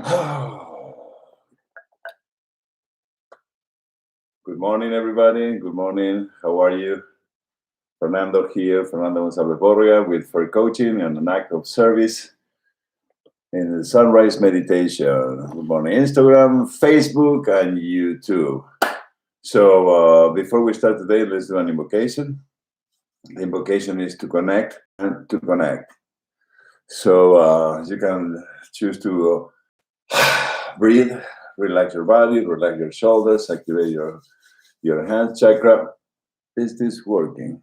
Good morning, everybody. Good morning. How are you? Fernando here, Fernando Goncalves Borrega with FerCoaching and an act of service in the sunrise meditation. Good morning, Instagram, Facebook, and YouTube. So before we start today, let's do an invocation. The invocation is to connect and to connect. So you can choose to breathe, relax your body, relax your shoulders, activate your hand chakra. Is this working?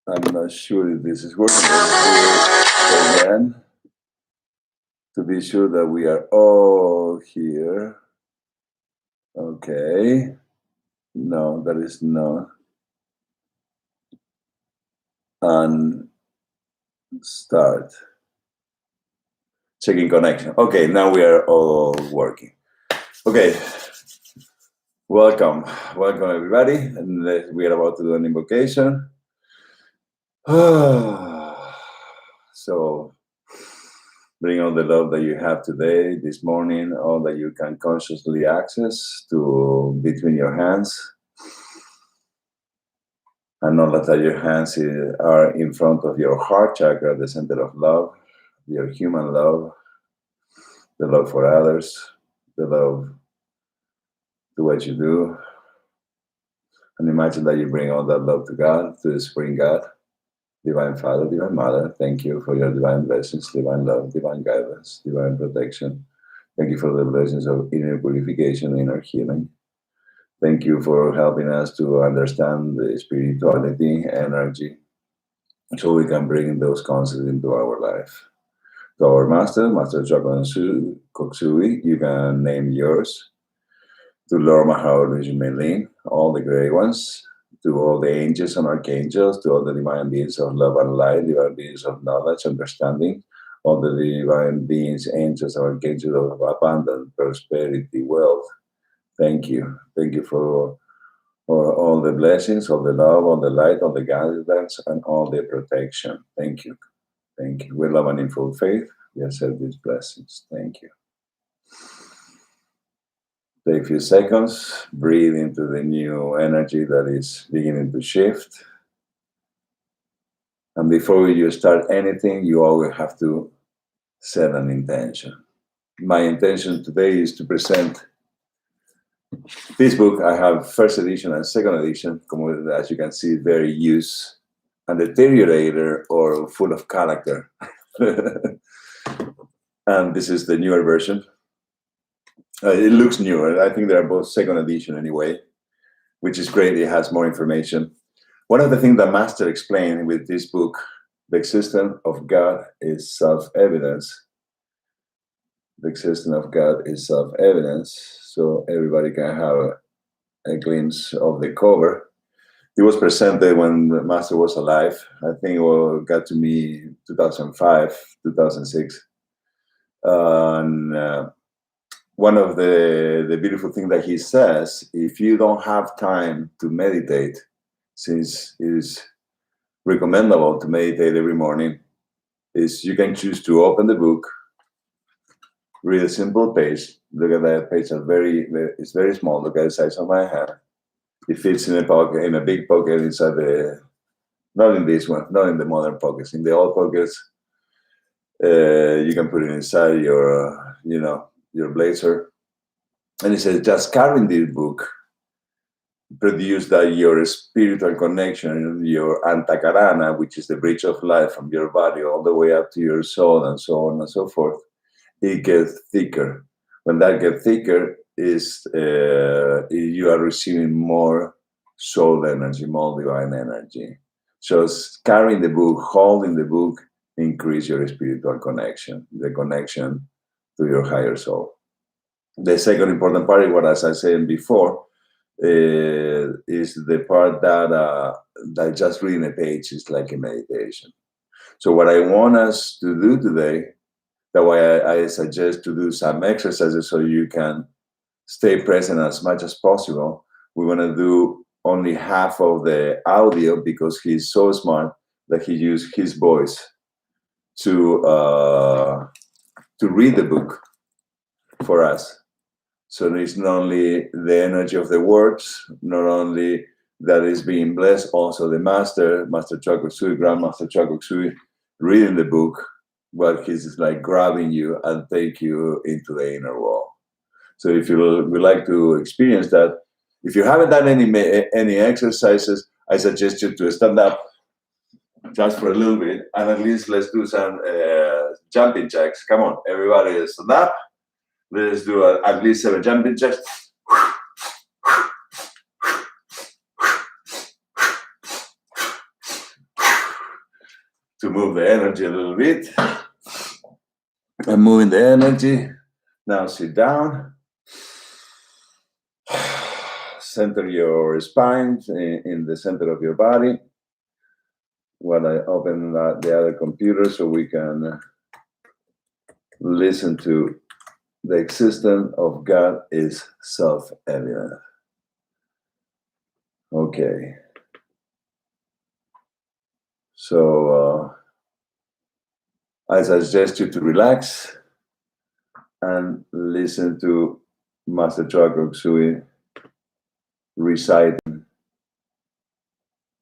I'm not sure if this is working. Let's do it again to be sure that we are all here. Okay. No, that is not. And start. Checking connection. Okay, now we are all working. Okay. Welcome everybody. And we are about to do an invocation. So bring all the love that you have today, this morning, all that you can consciously access to between your hands. And know that your hands are in front of your heart chakra, the center of love, your human love, the love for others, the love to what you do. And imagine that you bring all that love to God, to the Supreme God, Divine Father, Divine Mother. Thank you for your divine blessings, divine love, divine guidance, divine protection. Thank you for the blessings of inner purification, inner healing. Thank you for helping us to understand the spirituality, energy, so we can bring those concepts into our life. To our Master Chokan Koksui, you can name yours. To Lord Mahaoris, you may lean, all the great ones, to all the angels and archangels, to all the divine beings of love and light, divine beings of knowledge, understanding, all the divine beings, angels, and archangels of abundance, prosperity, wealth. Thank you. Thank you for all the blessings, all the love, all the light, all the guidance, and all the protection. Thank you. Thank you. With love and in full faith, we accept these blessings. Thank you. Take a few seconds, breathe into the new energy that is beginning to shift. And before you start anything, you always have to set an intention. My intention today is to present this book. I have first edition and second edition, as you can see, very used and deteriorated or full of character. And this is the newer version. It looks newer. I think they are both second edition anyway, which is great. It has more information. One of the things that Master explained with this book, the existence of God is self-evidence. The existence of God is self-evidence. So everybody can have a glimpse of the cover. It was presented when the Master was alive. I think it got to me 2005, 2006. And one of the beautiful things that he says, if you don't have time to meditate, since it is recommendable to meditate every morning, is you can choose to open the book, read a simple page. Look at that page, it's very small. Look at the size of my hand. It fits in a pocket, in a big pocket inside not in this one, not in the modern pockets, in the old pockets. You can put it inside your, your blazer. And he says, just carrying this book produce that your spiritual connection, your antakarana, which is the bridge of life from your body all the way up to your soul and so on and so forth, it gets thicker. When that gets thicker, you are receiving more soul energy, more divine energy. So carrying the book, holding the book, increase your spiritual connection, the connection to your higher soul. The second important part, what as I said before, is the part that just reading a page is like a meditation. So what I want us to do today, that way I suggest to do some exercises so you can stay present as much as possible. We're going to do only half of the audio because he's so smart that he used his voice to read the book for us. So it's not only the energy of the words, not only that is being blessed, also the Master Chakoksui, Grandmaster Chakoksui, reading the book, but he's like grabbing you and take you into the inner world. So if you would like to experience that, if you haven't done any exercises, I suggest you to stand up just for a little bit, and at least let's do some jumping jacks. Come on, everybody stand up. Let's do at least 7 jumping jacks. To move the energy a little bit. And moving the energy. Now sit down. Center your spine in the center of your body. While I open the other computer so we can listen to the existence of God is self-evident. Okay. So I suggest you to relax and listen to Master Chakoksui reciting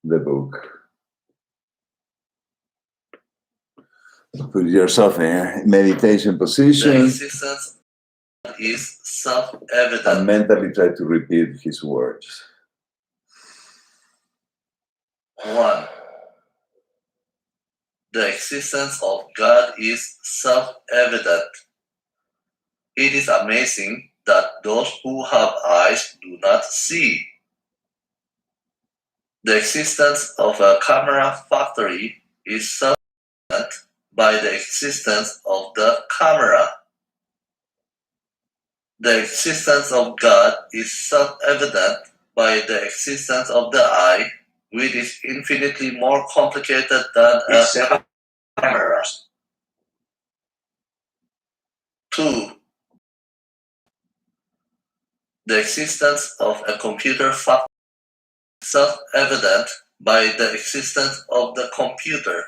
the book. Put yourself in a meditation position. The existence is self-evident. And mentally try to repeat his words. 1. The existence of God is self-evident. It is amazing that those who have eyes do not see. The existence of a camera factory is self-evident by the existence of the camera. The existence of God is self-evident by the existence of the eye, which is infinitely more complicated than a camera. 2. The existence of a computer factory is self-evident by the existence of the computer.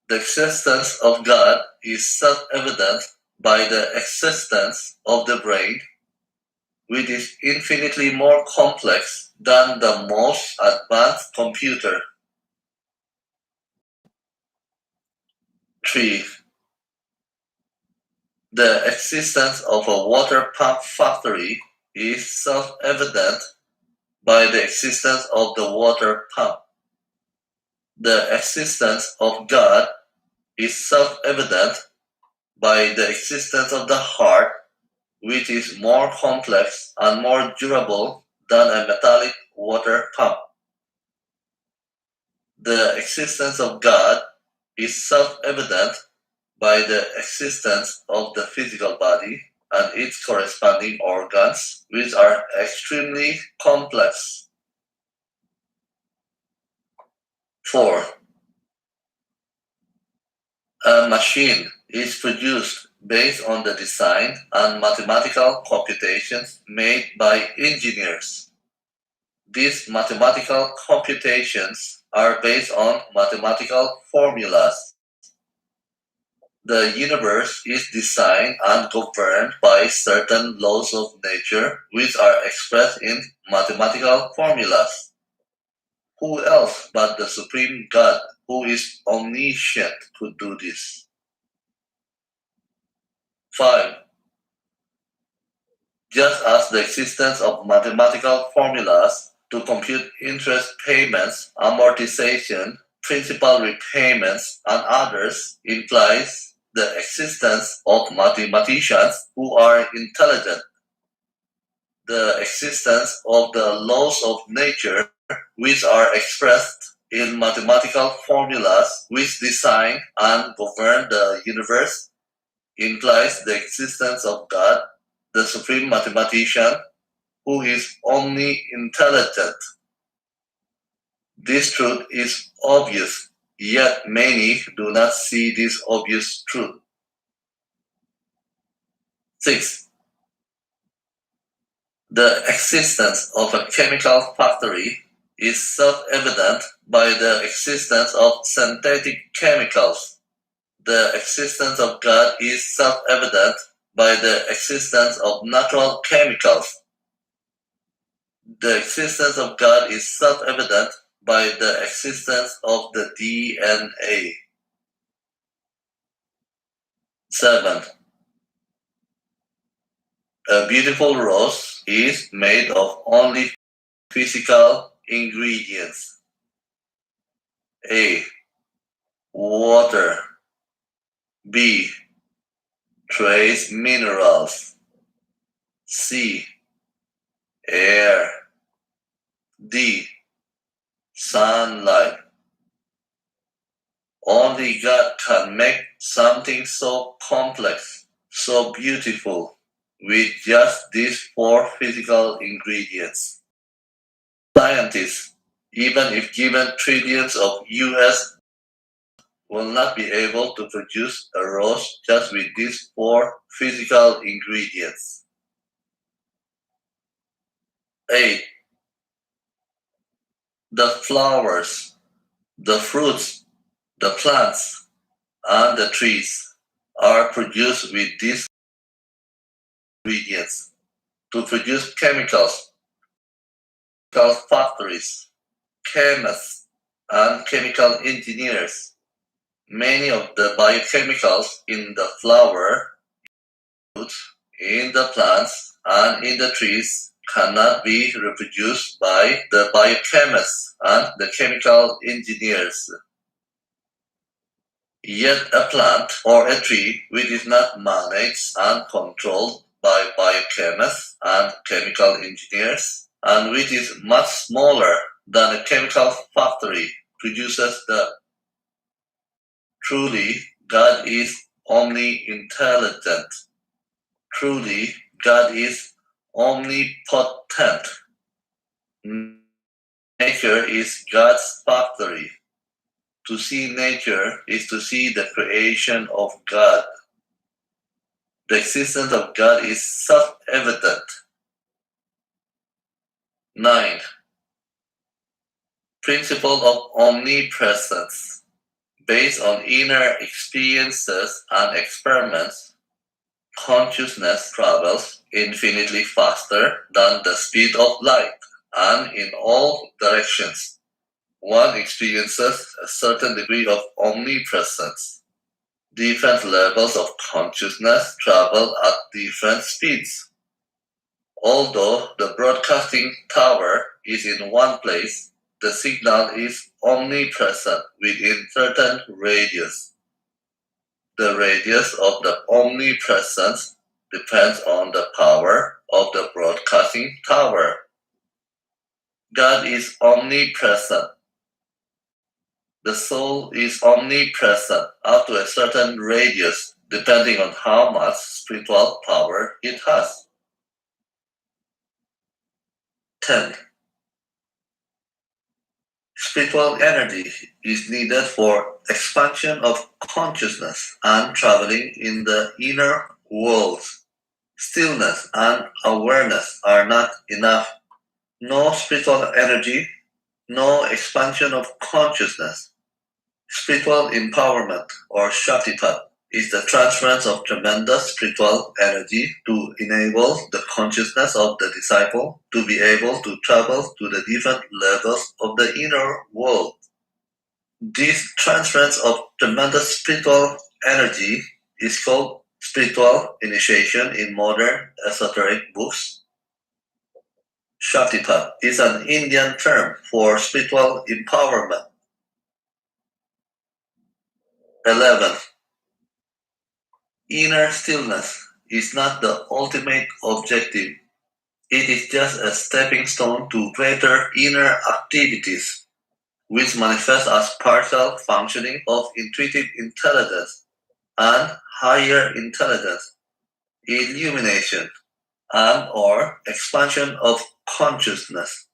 The existence of God is self-evident by the existence of the brain, which is infinitely more complex than the most advanced computer. 3. The existence of a water pump factory is self-evident by the existence of the water pump. The existence of God is self-evident by the existence of the heart, which is more complex and more durable than a metallic water pump. The existence of God is self-evident by the existence of the physical body and its corresponding organs, which are extremely complex. 4. A machine is produced based on the design and mathematical computations made by engineers. These mathematical computations are based on mathematical formulas. The universe is designed and governed by certain laws of nature which are expressed in mathematical formulas. Who else but the Supreme God, who is omniscient, could do this? 5. Just as the existence of mathematical formulas to compute interest payments, amortization, principal repayments, and others implies the existence of mathematicians who are intelligent. The existence of the laws of nature, which are expressed in mathematical formulas which design and govern the universe, implies the existence of God, the supreme mathematician, who is omni-intelligent. This truth is obvious, yet many do not see this obvious truth. 6. The existence of a chemical factory is self-evident by the existence of synthetic chemicals. The existence of God is self-evident by the existence of natural chemicals. The existence of God is self-evident by the existence of the DNA. 7. A beautiful rose is made of only physical ingredients. A. Water. B. Trace minerals. C. Air. D. Sunlight. Only God can make something so complex, so beautiful, with just these 4 physical ingredients. Scientists, even if given trillions of US, will not be able to produce a rose just with these 4 physical ingredients. 8. The flowers, the fruits, the plants, and the trees are produced with these ingredients. To produce chemicals, factories, chemists, and chemical engineers. Many of the biochemicals in the flower, in the plants, and in the trees cannot be reproduced by the biochemists and the chemical engineers. Yet a plant or a tree which is not managed and controlled by biochemists and chemical engineers, and which is much smaller than a chemical factory, produces the truly God is omni-intelligent. Truly God is omnipotent. Nature is God's factory. To see nature is to see the creation of God. The existence of God is self-evident. 9. Principle of omnipresence. Based on inner experiences and experiments, consciousness travels infinitely faster than the speed of light and in all directions. One experiences a certain degree of omnipresence. Different levels of consciousness travel at different speeds. Although the broadcasting tower is in one place, the signal is omnipresent within certain radius. The radius of the omnipresence depends on the power of the broadcasting tower. God is omnipresent. The soul is omnipresent up to a certain radius, depending on how much spiritual power it has. 10. Spiritual energy is needed for expansion of consciousness and traveling in the inner worlds. Stillness and awareness are not enough. No spiritual energy, no expansion of consciousness. Spiritual empowerment, or Shaktipat, is the transference of tremendous spiritual energy to enable the consciousness of the disciple to be able to travel to the different levels of the inner world. This transference of tremendous spiritual energy is called spiritual initiation in modern esoteric books. Shaktipat is an Indian term for spiritual empowerment. 11. Inner stillness is not the ultimate objective. It is just a stepping stone to greater inner activities, which manifest as partial functioning of intuitive intelligence and higher intelligence, illumination, and or expansion of consciousness.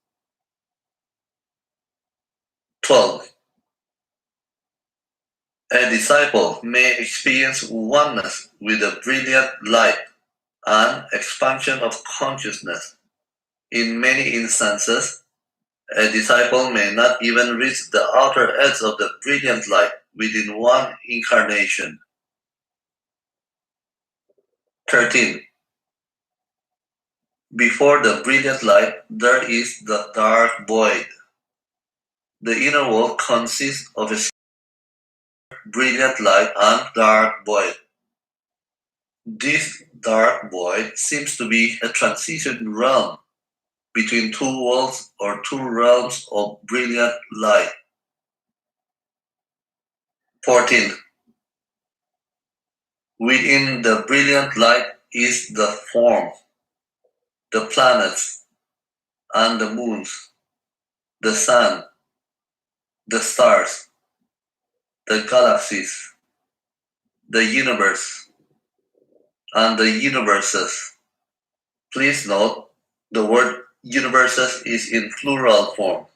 12. A disciple may experience oneness with a brilliant light and expansion of consciousness. In many instances, A disciple may not even reach the outer edge of the brilliant light within one incarnation. 13. Before the brilliant light, there is the dark void. The inner world consists of a brilliant light and dark void. This dark void seems to be a transition realm between two worlds or two realms of brilliant light. 14. Within the brilliant light is the form, the planets and the moons, the sun, the stars, the galaxies, the universe, and the universes. Please note, the word universes is in plural form.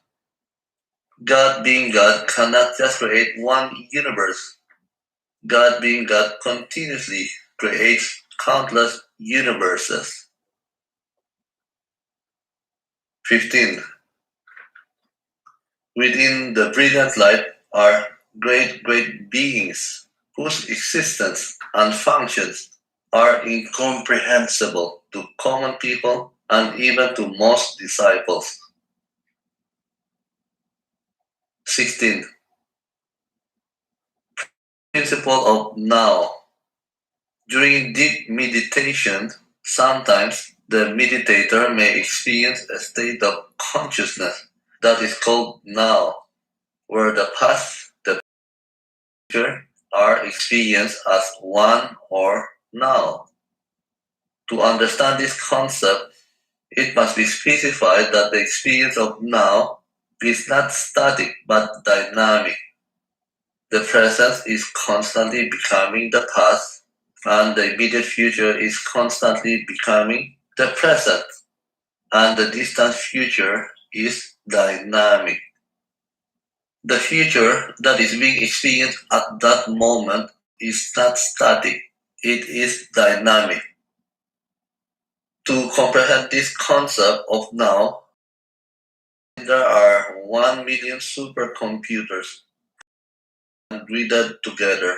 God being God cannot just create one universe. God being God continuously creates countless universes. 15. Within the brilliant light are great beings whose existence and functions are incomprehensible to common people and even to most disciples. 16. Principle of now. During deep meditation, sometimes the meditator may experience a state of consciousness that is called now, where the past, the future are experienced as one or now. To understand this concept, it must be specified that the experience of now is not static but dynamic. The present is constantly becoming the past, and the immediate future is constantly becoming the present, and the distant future is dynamic. The future that is being experienced at that moment is not static, it is dynamic. To comprehend this concept of now, there are 1 million supercomputers gridded together.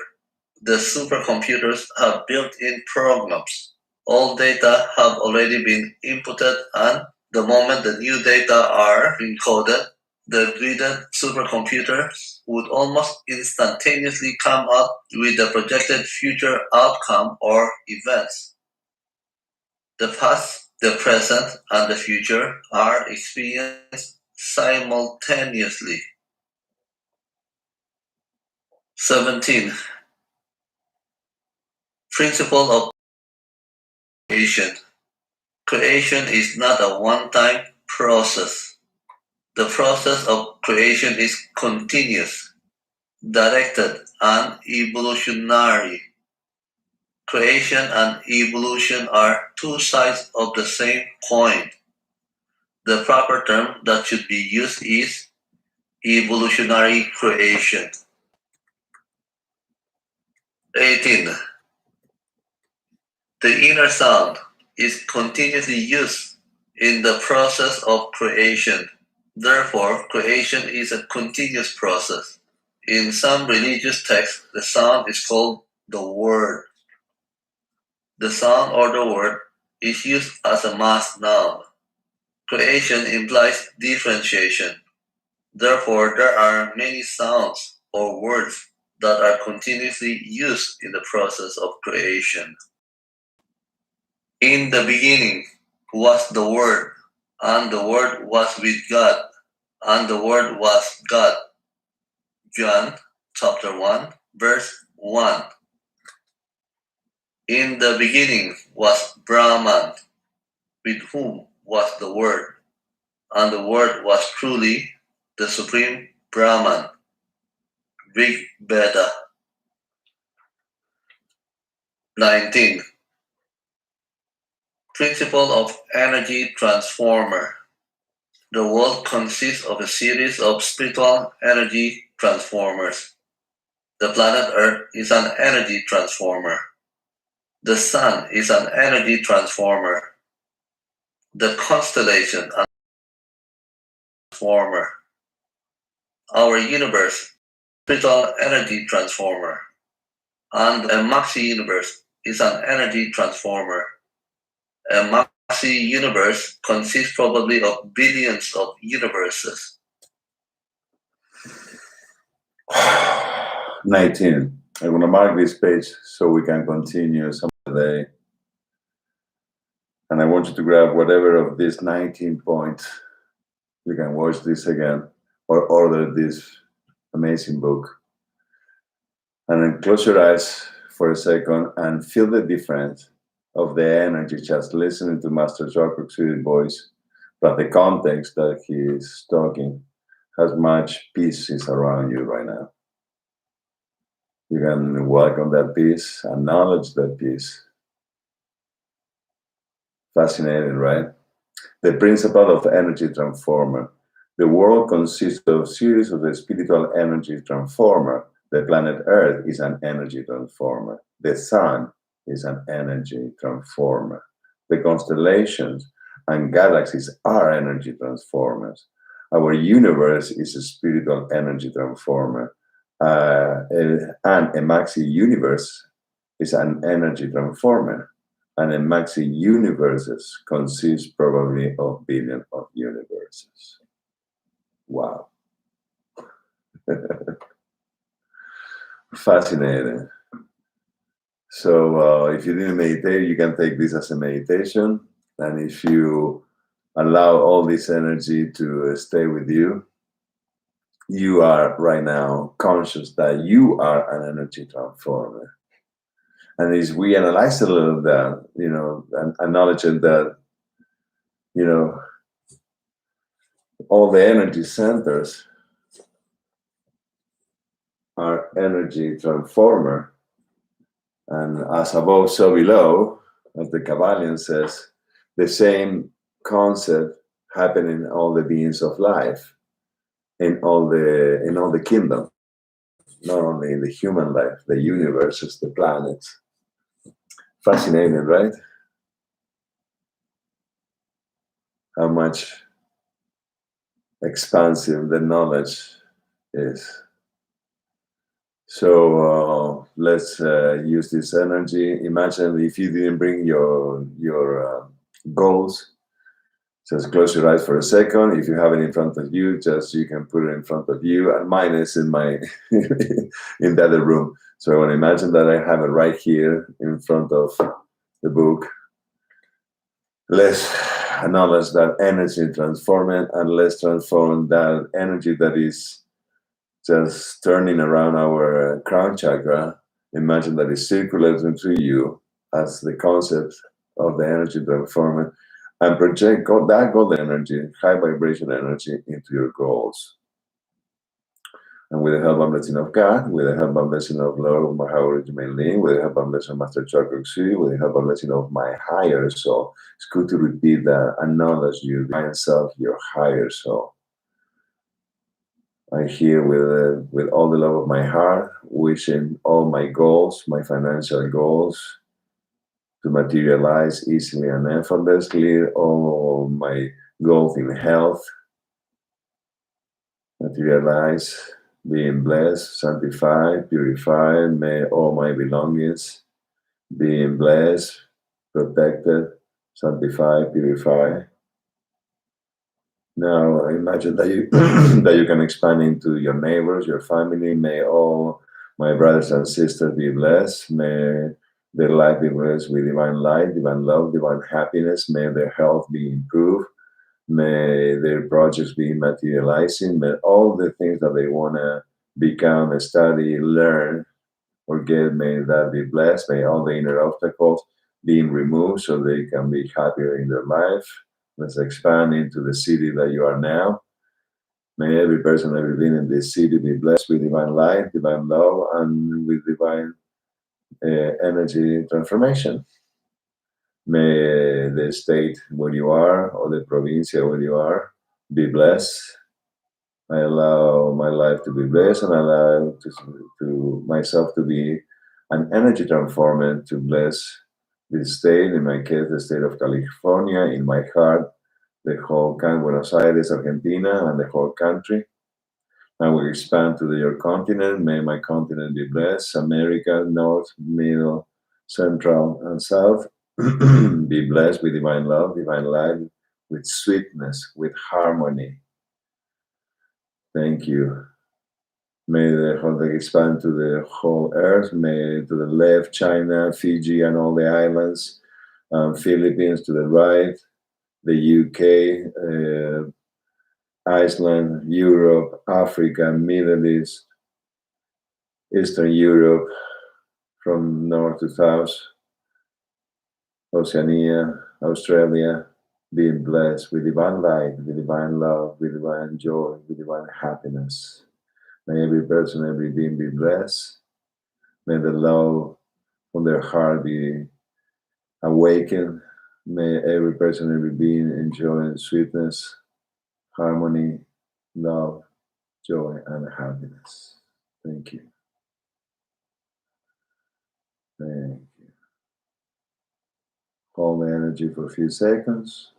The supercomputers have built-in programs. All data have already been inputted, and the moment the new data are encoded, the gridded supercomputers would almost instantaneously come up with the projected future outcome or events. The past, the present, and the future are experienced simultaneously. 17. Principle of creation. Creation is not a one-time process. The process of creation is continuous, directed, and evolutionary. Creation and evolution are two sides of the same coin. The proper term that should be used is evolutionary creation. 18. The inner sound is continuously used in the process of creation. Therefore, creation is a continuous process. In some religious texts, the sound is called the word. The sound or the word is used as a mass noun. Creation implies differentiation. Therefore, there are many sounds or words that are continuously used in the process of creation. In the beginning was the Word, and the Word was with God, and the Word was God. John chapter 1, verse 1. In the beginning was Brahman, with whom was the Word, and the Word was truly the Supreme Brahman. Rig Veda. 19. Principle of energy transformer. The world consists of a series of spiritual energy transformers. The planet Earth is an energy transformer. The Sun is an energy transformer. The constellation and transformer. Our universe, spiritual energy transformer. And a maxi universe is an energy transformer. A maxi universe consists probably of billions of universes. 19. I'm going to mark this page so we can continue some other day. And I want you to grab whatever of these 19 points. You can watch this again or order this amazing book. And then close your eyes for a second and feel the difference of the energy just listening to Master Jacques' voice, but the context that he is talking, how much peace is around you right now. You can welcome that peace, acknowledge that peace. Fascinating, right? The principle of energy transformer. The world consists of a series of the spiritual energy transformer. The planet Earth is an energy transformer. The sun is an energy transformer. The constellations and galaxies are energy transformers. Our universe is a spiritual energy transformer. And a maxi universe is an energy transformer. And a maxi universes consists probably of billions of universes. Wow. Fascinating. So if you didn't meditate, you can take this as a meditation. And if you allow all this energy to stay with you, you are right now conscious that you are an energy transformer. And as we analyze a little of that, and acknowledging that, all the energy centers are energy transformer. And as above, so below, as the Kabbalion says, the same concept happening in all the beings of life, in all the kingdom, not only in the human life, the universes, the planets. Fascinating, right? How much expansive the knowledge is. So let's use this energy. Imagine if you didn't bring your goals, just close your eyes for a second. If you have it in front of you, you can put it in front of you. And mine is in my in the other room. So I want to imagine that I have it right here in front of the book. Let's acknowledge that energy transforming, and let's transform that energy that is just turning around our crown chakra. Imagine that it's circulating through you as the concept of the energy transforming, and project that golden energy, high vibration energy, into your goals. And with the help and blessing of God, with the help and blessing of Lord, my however you may live, with the help and blessing of Master Chakra, with the help and blessing of my higher soul. It's good to repeat that, acknowledge your divine self, your higher soul. I'm here with all the love of my heart, wishing all my goals, my financial goals, to materialize easily and effortlessly, all my goals in health, materialize, being blessed, sanctified, purified, may all my belongings being blessed, protected, sanctified, purified. Now imagine that you that you can expand into your neighbors, your family. May all my brothers and sisters be blessed. May their life be blessed with divine light, divine love, divine happiness. May their health be improved. May their projects be materializing. May all the things that they want to become, study, learn, or get, may that be blessed. May all the inner obstacles be removed so they can be happier in their life. Let's expand into the city that you are now. May every person ever been in this city be blessed with divine light, divine love, and with divine energy transformation. May the state where you are, or the provincia where you are, be blessed. I allow my life to be blessed, and I allow to myself to be an energy transformer to bless this state, in my case, the state of California, in my heart, the whole country, Buenos Aires, Argentina, and the whole country. And we expand to your continent. May my continent be blessed. America, North, Middle, Central, and South. Be blessed with divine love, divine light, with sweetness, with harmony. Thank you. May the whole thing expand to the whole earth. May to the left, China, Fiji, and all the islands. Philippines to the right. The UK, Iceland, Europe, Africa, Middle East, Eastern Europe, from north to south, Oceania, Australia, being blessed with divine light, with divine love, with divine joy, with divine happiness. May every person, every being be blessed. May the love from their heart be awakened. May every person, every being enjoy sweetness, harmony, love, joy, and happiness. Thank you. Thank you. Hold the energy for a few seconds.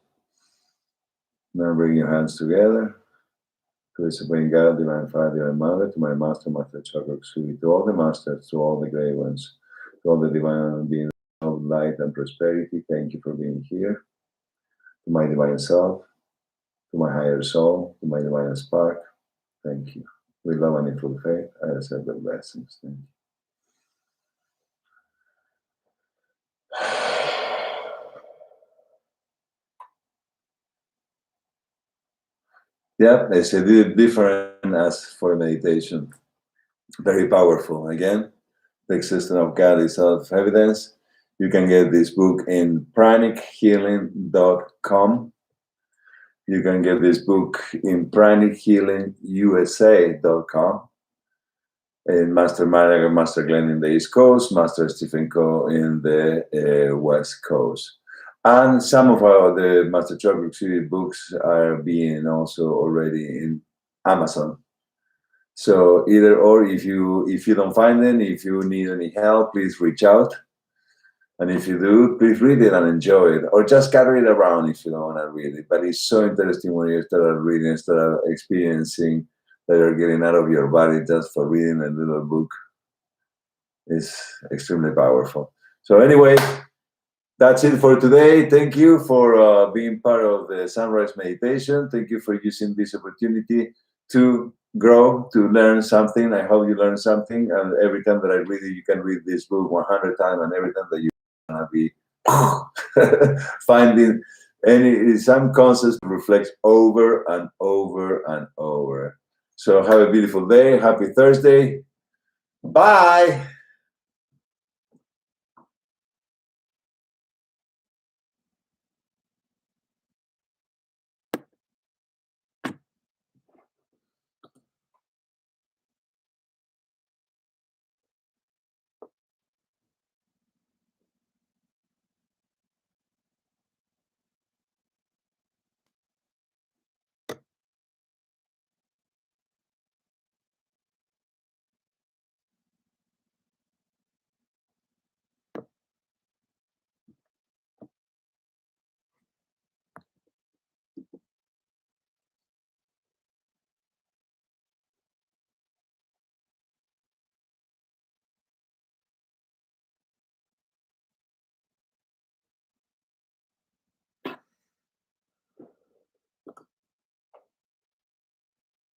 Now bring your hands together. Please bring God, Divine Father, Divine Mother, to my Master, Master Chakra, to all the Masters, to all the great ones, to all the divine beings of light and prosperity. Thank you for being here. To my Divine Self, to my higher soul, to my Divine Spark. Thank you. With love and in full faith, I accept the blessings. Thank you. Yeah, it's a little different as for meditation. Very powerful. Again, the existence of God is self-evidence. You can get this book in pranichealing.com. You can get this book in pranichealingusa.com. And Master Malaga, Master Glenn in the East Coast, Master Stephen Coe in the West Coast. And some of the Master Chocolate City books are being also already in Amazon. So either or, if you don't find them, if you need any help, please reach out. And if you do, please read it and enjoy it, or just carry it around if you don't want to read it. But it's so interesting when you start reading, start experiencing that you're getting out of your body just for reading a little book. It's extremely powerful. So anyway, that's it for today. Thank you for being part of the Sunrise Meditation. Thank you for using this opportunity to grow, to learn something. I hope you learn something. And every time that I read it, you can read this book 100 times, and every time that you want to be finding some concepts reflect over and over and over. So have a beautiful day. Happy Thursday. Bye.